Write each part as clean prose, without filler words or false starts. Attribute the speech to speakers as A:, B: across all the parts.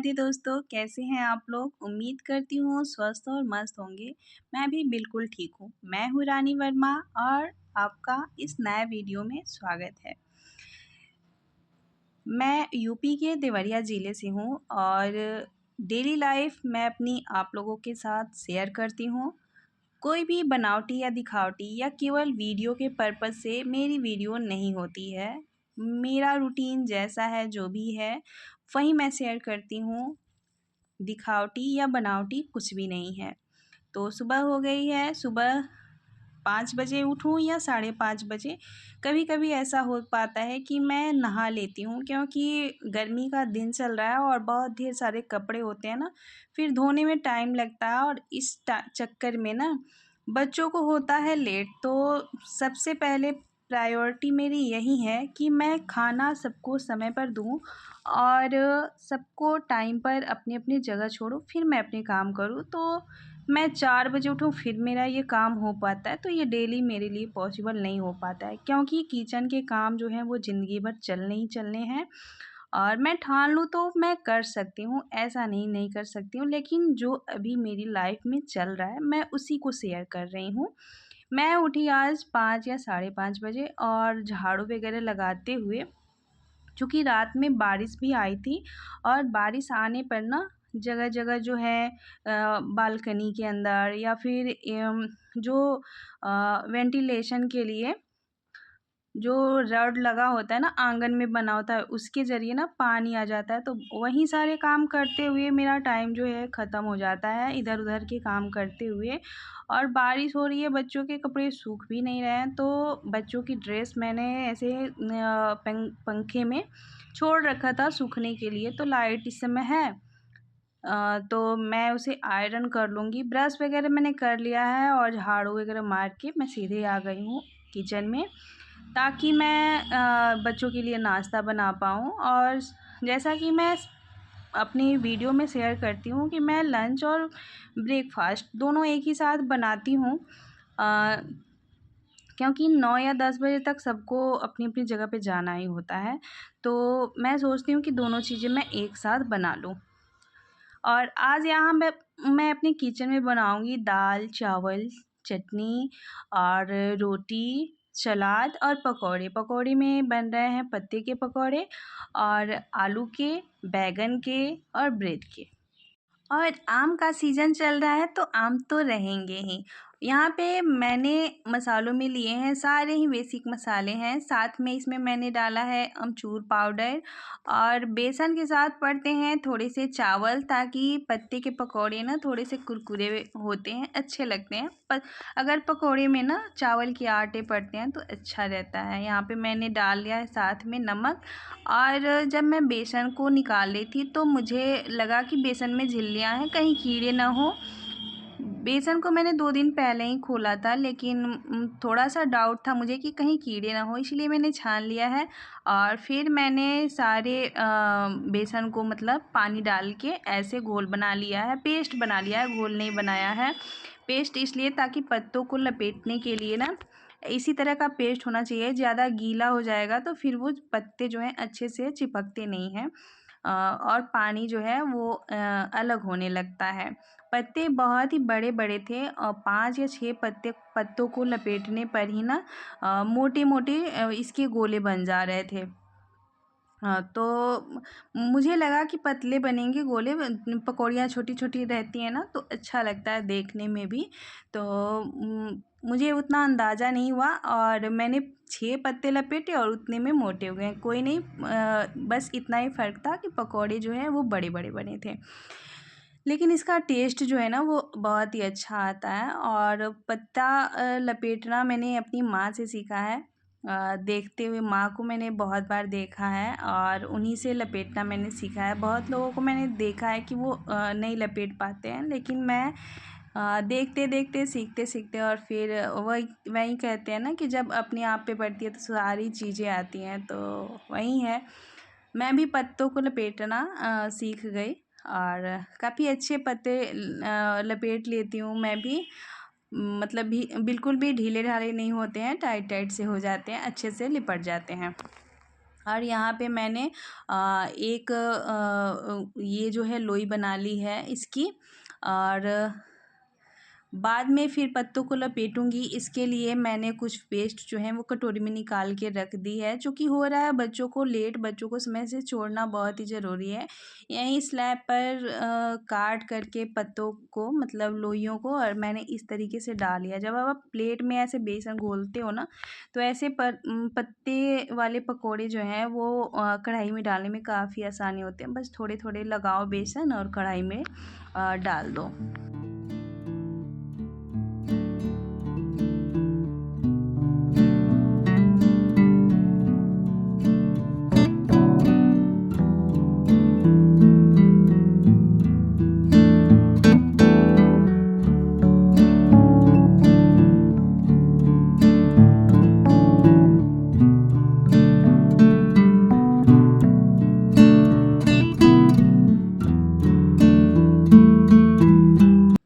A: राधे दोस्तों, कैसे हैं आप लोग? उम्मीद करती हूँ स्वस्थ और मस्त होंगे। मैं भी बिल्कुल ठीक हूँ। मैं हूँ रानी वर्मा और आपका इस नए वीडियो में स्वागत है। मैं यूपी के देवरिया ज़िले से हूँ और डेली लाइफ मैं अपनी आप लोगों के साथ शेयर करती हूँ। कोई भी बनावटी या दिखावटी या केवल वीडियो के पर्पज़ से मेरी वीडियो नहीं होती है। मेरा रूटीन जैसा है, जो भी है, वही मैं शेयर करती हूँ। दिखावटी या बनावटी कुछ भी नहीं है। तो सुबह हो गई है, सुबह 5 बजे उठूँ या 5:30 बजे, कभी-कभी ऐसा हो पाता है कि मैं नहा लेती हूँ, क्योंकि गर्मी का दिन चल रहा है और बहुत ढेर सारे कपड़े होते हैं ना, फिर धोने में टाइम लगता है और इस चक्कर में ना बच्चों को होता है लेट। तो सबसे पहले प्रायोरिटी मेरी यही है कि मैं खाना सबको समय पर दूँ और सबको टाइम पर अपनी-अपनी जगह छोड़ूँ, फिर मैं अपने काम करूँ। तो मैं 4 बजे उठूँ फिर मेरा ये काम हो पाता है, तो ये डेली मेरे लिए पॉसिबल नहीं हो पाता है, क्योंकि किचन के काम जो हैं वो ज़िंदगी भर चलने ही चलने हैं। और मैं ठान लूँ तो मैं कर सकती हूँ, ऐसा नहीं कर सकती हूँ, लेकिन जो अभी मेरी लाइफ में चल रहा है मैं उसी को शेयर कर रही हूँ। मैं उठी आज 5 या 5:30 बजे और झाड़ू वगैरह लगाते हुए, चूँकि रात में बारिश भी आई थी और बारिश आने पर ना जगह-जगह जो है बालकनी के अंदर या फिर जो वेंटिलेशन के लिए जो रॉड लगा होता है ना, आंगन में बना होता है, उसके ज़रिए ना पानी आ जाता है। तो वहीं सारे काम करते हुए मेरा टाइम जो है ख़त्म हो जाता है, इधर-उधर के काम करते हुए। और बारिश हो रही है, बच्चों के कपड़े सूख भी नहीं रहे हैं, तो बच्चों की ड्रेस मैंने ऐसे पंखे में छोड़ रखा था सूखने के लिए। तो लाइट इस समय है, तो मैं उसे आयरन कर लूँगी। ब्रश वगैरह मैंने कर लिया है और झाड़ू वगैरह मार के मैं सीधे आ गई हूँ किचन में, ताकि मैं बच्चों के लिए नाश्ता बना पाऊँ। और जैसा कि मैं अपनी वीडियो में शेयर करती हूँ कि मैं लंच और ब्रेकफ़ास्ट दोनों एक ही साथ बनाती हूँ, क्योंकि 9 या 10 बजे तक सबको अपनी-अपनी जगह पे जाना ही होता है। तो मैं सोचती हूँ कि दोनों चीज़ें मैं एक साथ बना लूँ। और आज यहाँ मैं अपने किचन में बनाऊँगी दाल, चावल, चटनी और रोटी, सलाद और पकौड़े। पकौड़े में बन रहे हैं पत्ते के पकौड़े और आलू के, बैंगन के और ब्रेड के। और आम का सीज़न चल रहा है तो आम तो रहेंगे ही। यहाँ पे मैंने मसालों में लिए हैं सारे ही बेसिक मसाले हैं, साथ में इसमें मैंने डाला है अमचूर पाउडर और बेसन के साथ पड़ते हैं थोड़े से चावल, ताकि पत्ते के पकौड़े ना थोड़े से कुरकुरे होते हैं, अच्छे लगते हैं। पर अगर पकौड़े में ना चावल के आटे पड़ते हैं तो अच्छा रहता है। यहाँ पे मैंने डाल लिया है साथ में नमक। और जब मैं बेसन को निकाल रही थी तो मुझे लगा कि बेसन में झिल्लियाँ हैं, कहीं कीड़े ना हो। बेसन को मैंने 2 दिन पहले ही खोला था, लेकिन थोड़ा-सा डाउट था मुझे कि कहीं कीड़े ना हो, इसलिए मैंने छान लिया है। और फिर मैंने सारे बेसन को मतलब पानी डाल के ऐसे घोल बना लिया है, पेस्ट बना लिया है, घोल नहीं बनाया है। पेस्ट इसलिए ताकि पत्तों को लपेटने के लिए ना इसी तरह का पेस्ट होना चाहिए, ज़्यादा गीला हो जाएगा तो फिर वो पत्ते जो हैं अच्छे से चिपकते नहीं हैं, और पानी जो है वो अलग होने लगता है। पत्ते बहुत ही बड़े-बड़े थे और 5 या 6 पत्तों को लपेटने पर ही ना मोटे-मोटे इसके गोले बन जा रहे थे। हाँ, तो मुझे लगा कि पतले बनेंगे गोले, पकौड़ियाँ छोटी-छोटी रहती हैं ना तो अच्छा लगता है देखने में भी। तो मुझे उतना अंदाज़ा नहीं हुआ और मैंने 6 पत्ते लपेटे और उतने में मोटे हो गए। कोई नहीं, बस इतना ही फ़र्क था कि पकौड़े जो हैं वो बड़े-बड़े बने थे। लेकिन इसका टेस्ट जो है ना वो बहुत ही अच्छा आता है। और पत्ता लपेटना मैंने अपनी माँ से सीखा है। देखते हुए माँ को मैंने बहुत बार देखा है और उन्हीं से लपेटना मैंने सीखा है। बहुत लोगों को मैंने देखा है कि वो नहीं लपेट पाते हैं, लेकिन मैं देखते-देखते, सीखते-सीखते और फिर वही वही कहते हैं ना कि जब अपने आप पे पड़ती है तो सारी चीज़ें आती हैं, तो वही है। मैं भी पत्तों को लपेटना सीख गई और काफ़ी अच्छे पत्ते लपेट लेती हूँ मैं भी। मतलब भी बिल्कुल भी ढीले-ढाले नहीं होते हैं, टाइट-टाइट से हो जाते हैं, अच्छे से लिपट जाते हैं। और यहाँ पे मैंने एक ये जो है लोई बना ली है इसकी। और बाद में फिर पत्तों को लपेटूंगी। इसके लिए मैंने कुछ पेस्ट जो है वो कटोरी में निकाल के रख दी है। चूँकि हो रहा है बच्चों को लेट, बच्चों को समय से छोड़ना बहुत ही ज़रूरी है। यहीं स्लैब पर काट करके पत्तों को, मतलब लोइयों को, और मैंने इस तरीके से डाल लिया। जब आप प्लेट में ऐसे बेसन घोलते हो ना, तो ऐसे पत्ते वाले पकौड़े जो हैं वो कढ़ाई में डालने में काफ़ी आसानी होते हैं। बस थोड़े थोड़े लगाओ बेसन और कढ़ाई में डाल दो।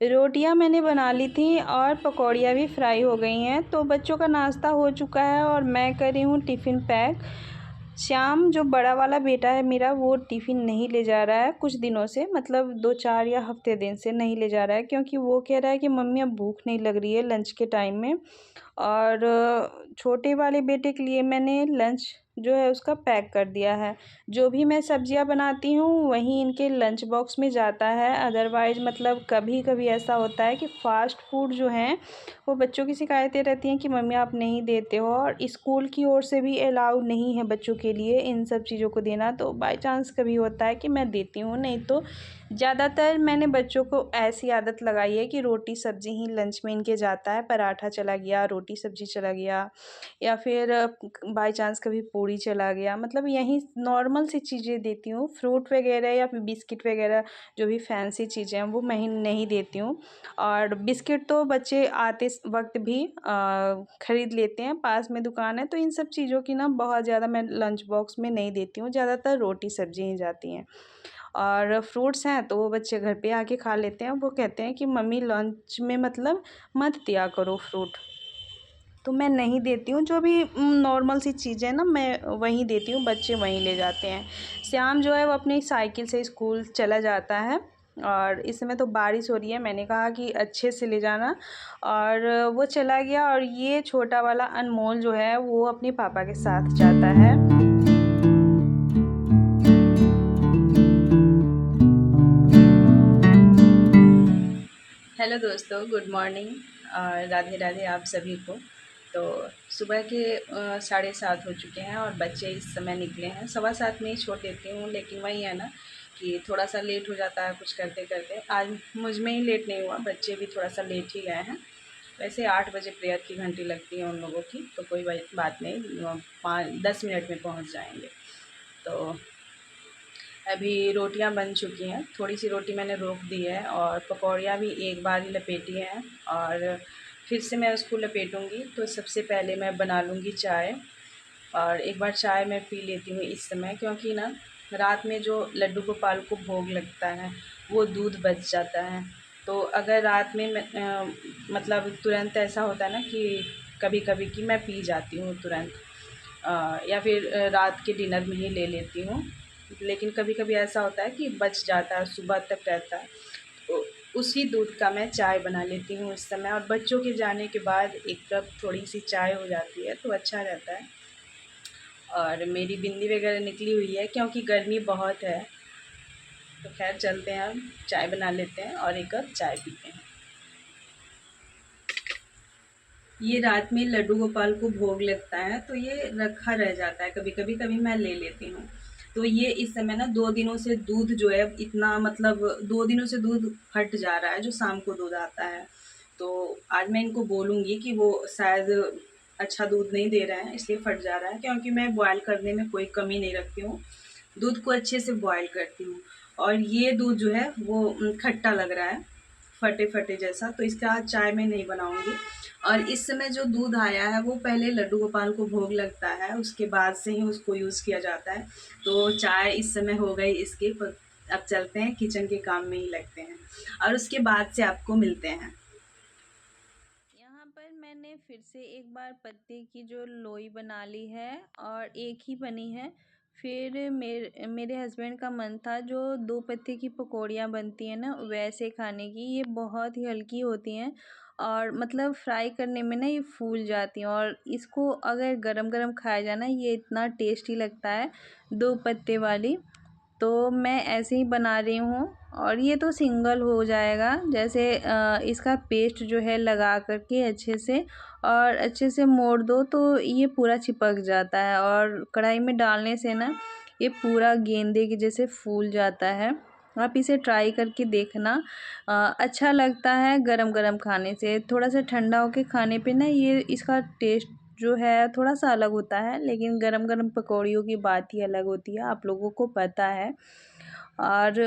A: रोटियां मैंने बना ली थी और पकौड़ियाँ भी फ्राई हो गई हैं। तो बच्चों का नाश्ता हो चुका है और मैं कर रही हूँ टिफ़िन पैक। श्याम जो बड़ा वाला बेटा है मेरा, वो टिफ़िन नहीं ले जा रहा है कुछ दिनों से, मतलब 2-4 या हफ्ते दिन से नहीं ले जा रहा है, क्योंकि वो कह रहा है कि मम्मी अब भूख नहीं लग रही है लंच के टाइम में। और छोटे वाले बेटे के लिए मैंने लंच जो है उसका पैक कर दिया है। जो भी मैं सब्जियां बनाती हूँ वही इनके लंच बॉक्स में जाता है। अदरवाइज़ मतलब कभी कभी ऐसा होता है कि फ़ास्ट फूड जो हैं वो बच्चों की शिकायतें रहती हैं कि मम्मी आप नहीं देते हो, और स्कूल की ओर से भी अलाउ नहीं है बच्चों के लिए इन सब चीज़ों को देना। तो बाय चांस कभी होता है कि मैं देती हूँ, नहीं तो ज़्यादातर मैंने बच्चों को ऐसी आदत लगाई है कि रोटी सब्ज़ी ही लंच में इनके जाता है। पराठा चला गया, रोटी सब्ज़ी चला गया, या फिर बाय चांस कभी पूड़ी चला गया, मतलब यही नॉर्मल सी चीज़ें देती हूँ। फ्रूट वगैरह या फिर बिस्किट वगैरह जो भी फैंसी चीज़ें हैं वो मैं नहीं देती हूँ। और बिस्किट तो बच्चे आते वक्त भी ख़रीद लेते हैं, पास में दुकान है। तो इन सब चीज़ों की ना बहुत ज़्यादा मैं लंच बॉक्स में नहीं देती हूँ, ज़्यादातर रोटी सब्ज़ी ही जाती हैं। और फ्रूट्स हैं तो वो बच्चे घर पे आके खा लेते हैं। वो कहते हैं कि मम्मी लंच में मतलब मत दिया करो फ्रूट, तो मैं नहीं देती हूँ। जो भी नॉर्मल सी चीज़ें ना मैं वहीं देती हूँ, बच्चे वहीं ले जाते हैं। श्याम जो है वो अपनी साइकिल से स्कूल चला जाता है। और इस समय तो बारिश हो रही है, मैंने कहा कि अच्छे से ले जाना, और वो चला गया। और ये छोटा वाला अनमोल जो है वो अपने पापा के साथ जाता है। हेलो दोस्तों, गुड मॉर्निंग और राधे राधे आप सभी को। तो सुबह के 7:30 हो चुके हैं और बच्चे इस समय निकले हैं। 7:15 में ही छोड़ देती हूँ, लेकिन वही है ना कि थोड़ा सा लेट हो जाता है कुछ करते करते। आज मुझ में ही लेट नहीं हुआ, बच्चे भी थोड़ा सा लेट ही गए हैं। वैसे 8 बजे प्रेयर की घंटी लगती है उन लोगों की, तो कोई बात नहीं, 5-10 मिनट में पहुँच जाएंगे। तो अभी रोटियां बन चुकी हैं, थोड़ी सी रोटी मैंने रोक दी है और पकौड़ियाँ भी एक बार ही लपेटी हैं और फिर से मैं उसको लपेटूँगी। तो सबसे पहले मैं बना लूँगी चाय, और एक बार चाय मैं पी लेती हूँ इस समय, क्योंकि ना रात में जो लड्डू गोपाल को भोग लगता है वो दूध बच जाता है। तो अगर रात में मतलब तुरंत ऐसा होता है ना कि कभी कभी कि मैं पी जाती हूँ तुरंत, या फिर रात के डिनर में ही ले लेती हूँ। लेकिन कभी कभी ऐसा होता है कि बच जाता है, सुबह तक रहता है, तो उसी दूध का मैं चाय बना लेती हूँ इस समय। और बच्चों के जाने के बाद एक कप थोड़ी सी चाय हो जाती है तो अच्छा रहता है। और मेरी बिंदी वगैरह निकली हुई है क्योंकि गर्मी बहुत है। तो खैर चलते हैं, हम चाय बना लेते हैं और एक कप चाय पीते हैं। ये रात में लड्डू गोपाल को भोग लगता है तो ये रखा रह जाता है, कभी कभी मैं ले लेती हूँ। तो ये इस समय ना 2 दिनों से दूध जो है इतना, मतलब 2 दिनों से दूध फट जा रहा है, जो शाम को दूध आता है। तो आज मैं इनको बोलूँगी कि वो शायद अच्छा दूध नहीं दे रहे हैं इसलिए फट जा रहा है, क्योंकि मैं बॉयल करने में कोई कमी नहीं रखती हूँ, दूध को अच्छे से बॉयल करती हूँ। और ये दूध जो है वो खट्टा लग रहा है, फटे फटे जैसा, तो इसका आज चाय मैं नहीं बनाऊंगी। और इस समय जो दूध आया है वो पहले लड्डू गोपाल को भोग लगता है, उसके बाद से ही उसको यूज़ किया जाता है। तो चाय इस समय हो गई इसकी, अब चलते हैं किचन के काम में ही लगते हैं और उसके बाद से आपको मिलते हैं। यहाँ पर मैंने फिर से एक बार पत्ते की जो लोई बना ली है और एक ही बनी है। फिर मेरे हस्बैंड का मन था जो 2 पत्ते की पकौड़ियाँ बनती हैं ना वैसे खाने की। ये बहुत ही हल्की होती हैं और मतलब फ्राई करने में ना ये फूल जाती हैं और इसको अगर गरम-गरम खाया जाए ना ये इतना टेस्टी लगता है 2 पत्ते वाली। तो मैं ऐसे ही बना रही हूँ और ये तो सिंगल हो जाएगा। जैसे इसका पेस्ट जो है लगा कर के अच्छे से और अच्छे से मोड़ दो तो ये पूरा चिपक जाता है और कढ़ाई में डालने से ना ये पूरा गेंदे के जैसे फूल जाता है। आप इसे ट्राई करके देखना। अच्छा लगता है गरम-गरम खाने से। थोड़ा-सा ठंडा होके खाने पे ना ये इसका टेस्ट जो है थोड़ा-सा अलग होता है, लेकिन गरम-गरम पकौड़ियों की बात ही अलग होती है, आप लोगों को पता है। और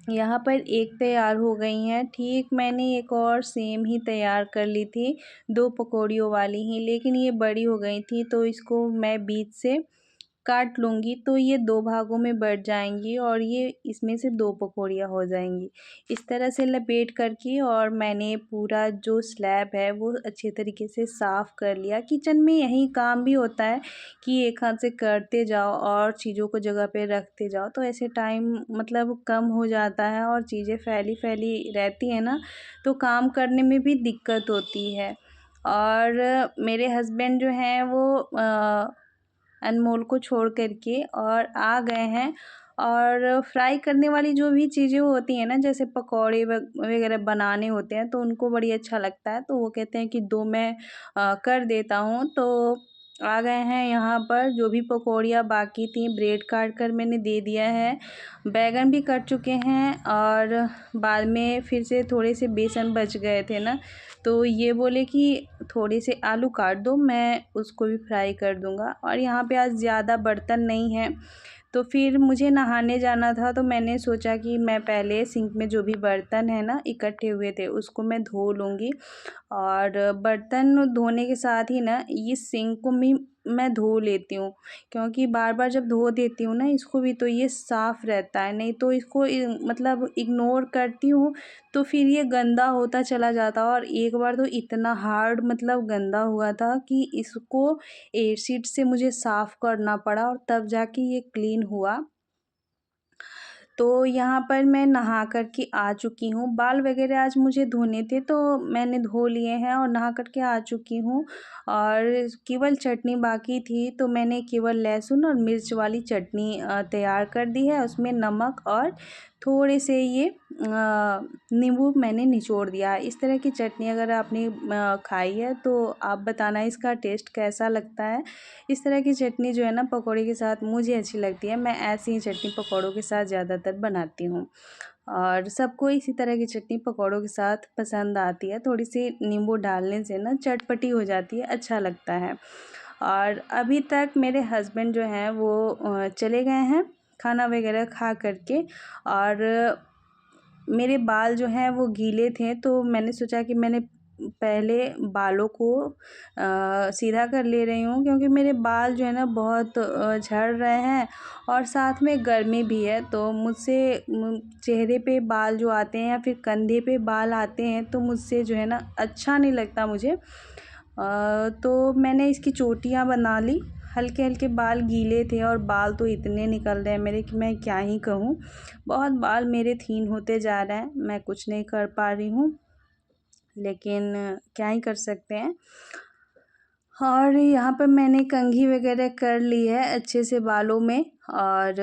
A: यहाँ पर एक तैयार हो गई हैं। ठीक मैंने एक और सेम ही तैयार कर ली थी, 2 पकौड़ियों वाली ही, लेकिन ये बड़ी हो गई थी तो इसको मैं बीच से काट लूँगी तो ये 2 भागों में बँट जाएँगी और ये इसमें से 2 पकौड़ियाँ हो जाएँगी। इस तरह से लपेट कर के और मैंने पूरा जो स्लैब है वो अच्छे तरीके से साफ़ कर लिया। किचन में यही काम भी होता है कि एक हाथ से करते जाओ और चीज़ों को जगह पे रखते जाओ, तो ऐसे टाइम मतलब कम हो जाता है और चीज़ें फैली-फैली रहती हैं ना, तो काम करने में भी दिक्कत होती है। और मेरे हस्बैंड जो हैं वो अनमोल को छोड़ कर के और आ गए हैं और फ्राई करने वाली जो भी चीज़ें होती हैं ना जैसे पकौड़े वगैरह बनाने होते हैं तो उनको बड़ी अच्छा लगता है तो वो कहते हैं कि 2 मैं कर देता हूँ। तो आ गए हैं यहाँ पर जो भी पकौड़ियाँ बाकी थी ब्रेड काट कर मैंने दे दिया है। बैंगन भी कट चुके हैं और बाद में फिर से थोड़े से बेसन बच गए थे ना तो ये बोले कि थोड़े से आलू काट दो मैं उसको भी फ्राई कर दूँगा। और यहाँ पे आज ज़्यादा बर्तन नहीं हैं तो फिर मुझे नहाने जाना था तो मैंने सोचा कि मैं पहले सिंक में जो भी बर्तन है ना इकट्ठे हुए थे उसको मैं धो लूँगी। और बर्तन धोने के साथ ही ना इस सिंक को भी मैं धो लेती हूँ क्योंकि बार-बार जब धो देती हूँ ना इसको भी तो ये साफ़ रहता है, नहीं तो इसको मतलब इग्नोर करती हूँ तो फिर ये गंदा होता चला जाता। और एक बार तो इतना हार्ड मतलब गंदा हुआ था कि इसको एसिड से मुझे साफ़ करना पड़ा और तब जाके ये क्लीन हुआ। तो यहाँ पर मैं नहा कर के आ चुकी हूँ। बाल वगैरह आज मुझे धोने थे तो मैंने धो लिए हैं और नहा कर के आ चुकी हूँ और केवल चटनी बाकी थी तो मैंने केवल लहसुन और मिर्च वाली चटनी तैयार कर दी है। उसमें नमक और थोड़े से ये नींबू मैंने निचोड़ दिया है। इस तरह की चटनी अगर आपने खाई है तो आप बताना इसका टेस्ट कैसा लगता है। इस तरह की चटनी जो है ना पकौड़े के साथ मुझे अच्छी लगती है। मैं ऐसी ही चटनी पकौड़ों के साथ ज़्यादातर बनाती हूँ और सबको इसी तरह की चटनी पकौड़ों के साथ पसंद आती है। थोड़ी सी नींबू डालने से ना चटपटी हो जाती है, अच्छा लगता है। और अभी तक मेरे हस्बैंड जो हैं वो चले गए हैं खाना वगैरह खा कर के। और मेरे बाल जो हैं वो गीले थे तो मैंने सोचा कि मैंने पहले बालों को सीधा कर ले रही हूँ क्योंकि मेरे बाल जो है ना बहुत झड़ रहे हैं और साथ में गर्मी भी है तो मुझसे चेहरे पे बाल जो आते हैं या फिर कंधे पे बाल आते हैं तो मुझसे जो है ना अच्छा नहीं लगता मुझे। तो मैंने इसकी चोटियाँ बना ली। हल्के-हल्के बाल गीले थे और बाल तो इतने निकल रहे हैं मेरे कि मैं क्या ही कहूँ। बहुत बाल मेरे थिन होते जा रहे हैं, मैं कुछ नहीं कर पा रही हूँ, लेकिन क्या ही कर सकते हैं। और यहाँ पर मैंने कंघी वगैरह कर ली है अच्छे से बालों में और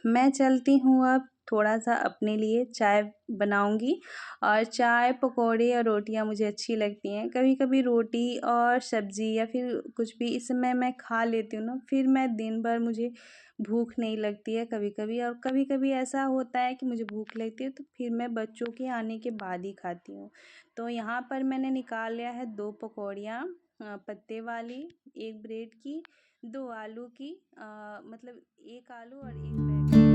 A: मैं चलती हूँ अब थोड़ा-सा अपने लिए चाय बनाऊँगी। और चाय, पकौड़े और रोटियाँ मुझे अच्छी लगती हैं। कभी-कभी रोटी और सब्ज़ी या फिर कुछ भी इस समय मैं खा लेती हूँ ना, फिर मैं दिन भर मुझे भूख नहीं लगती है कभी-कभी। और कभी-कभी ऐसा होता है कि मुझे भूख लगती है तो फिर मैं बच्चों के आने के बाद ही खाती हूँ। तो यहाँ पर मैंने निकाल लिया है 2 पकौड़ियाँ पत्ते वाली, 1 ब्रेड की, 2 आलू की मतलब 1 आलू और 1 बैंगन।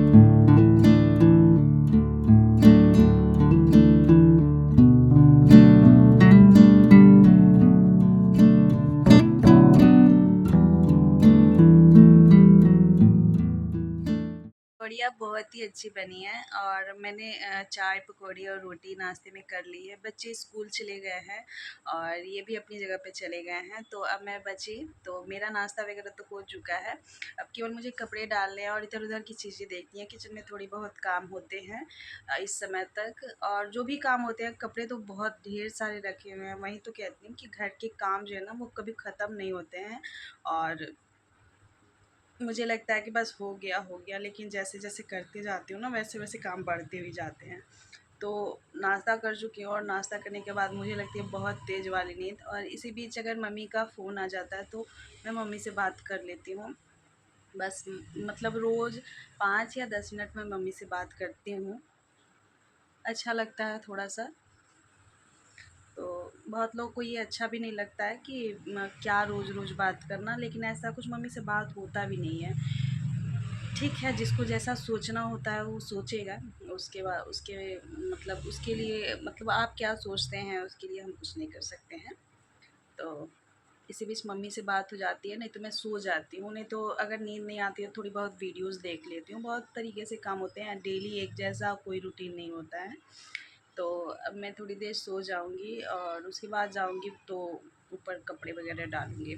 A: बढ़िया, बहुत ही अच्छी बनी है। और मैंने चाय, पकौड़ी और रोटी नाश्ते में कर ली है। बच्चे स्कूल चले गए हैं और ये भी अपनी जगह पे चले गए हैं, तो अब मैं बची, तो मेरा नाश्ता वगैरह तो हो चुका है। अब केवल मुझे कपड़े डालने हैं और इधर-उधर की चीज़ें देखनी है। किचन में थोड़ी बहुत काम होते हैं इस समय तक, और जो भी काम होते हैं, कपड़े तो बहुत ढेर सारे रखे हुए हैं। वही तो कहती हूँ कि घर के काम जो है ना, वो कभी ख़त्म नहीं होते हैं। और मुझे लगता है कि बस हो गया, लेकिन जैसे-जैसे करते जाती हूँ ना, वैसे-वैसे काम बढ़ते भी जाते हैं। तो नाश्ता कर चुकी हूँ और नाश्ता करने के बाद मुझे लगती है बहुत तेज़ वाली नींद, और इसी बीच अगर मम्मी का फ़ोन आ जाता है तो मैं मम्मी से बात कर लेती हूँ। बस मतलब रोज़ 5 या 10 मिनट में मम्मी से बात करती हूँ। अच्छा लगता है थोड़ा-सा। तो बहुत लोगों को ये अच्छा भी नहीं लगता है कि क्या रोज़-रोज़ बात करना, लेकिन ऐसा कुछ मम्मी से बात होता भी नहीं है। ठीक है, जिसको जैसा सोचना होता है वो सोचेगा। उसके बाद उसके मतलब उसके लिए मतलब आप क्या सोचते हैं उसके लिए हम कुछ नहीं कर सकते हैं। तो इसी बीच मम्मी से बात हो जाती है, नहीं तो मैं सो जाती हूँ। नहीं तो अगर नींद नहीं आती है, थोड़ी बहुत वीडियोज़ देख लेती हूँ। बहुत तरीके से काम होते हैं, डेली एक जैसा कोई रूटीन नहीं होता है। तो अब मैं थोड़ी देर सो जाऊँगी और उसके बाद जाऊँगी तो ऊपर कपड़े वगैरह डालूँगी।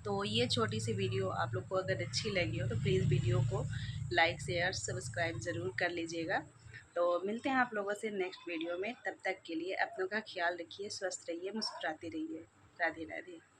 A: तो ये छोटी सी वीडियो आप लोग को अगर अच्छी लगी हो तो प्लीज़ वीडियो को लाइक, शेयर, सब्सक्राइब ज़रूर कर लीजिएगा। तो मिलते हैं आप लोगों से नेक्स्ट वीडियो में। तब तक के लिए अपनों का ख्याल रखिए, स्वस्थ रहिए, मुस्कुराते रहिए। राधे राधे।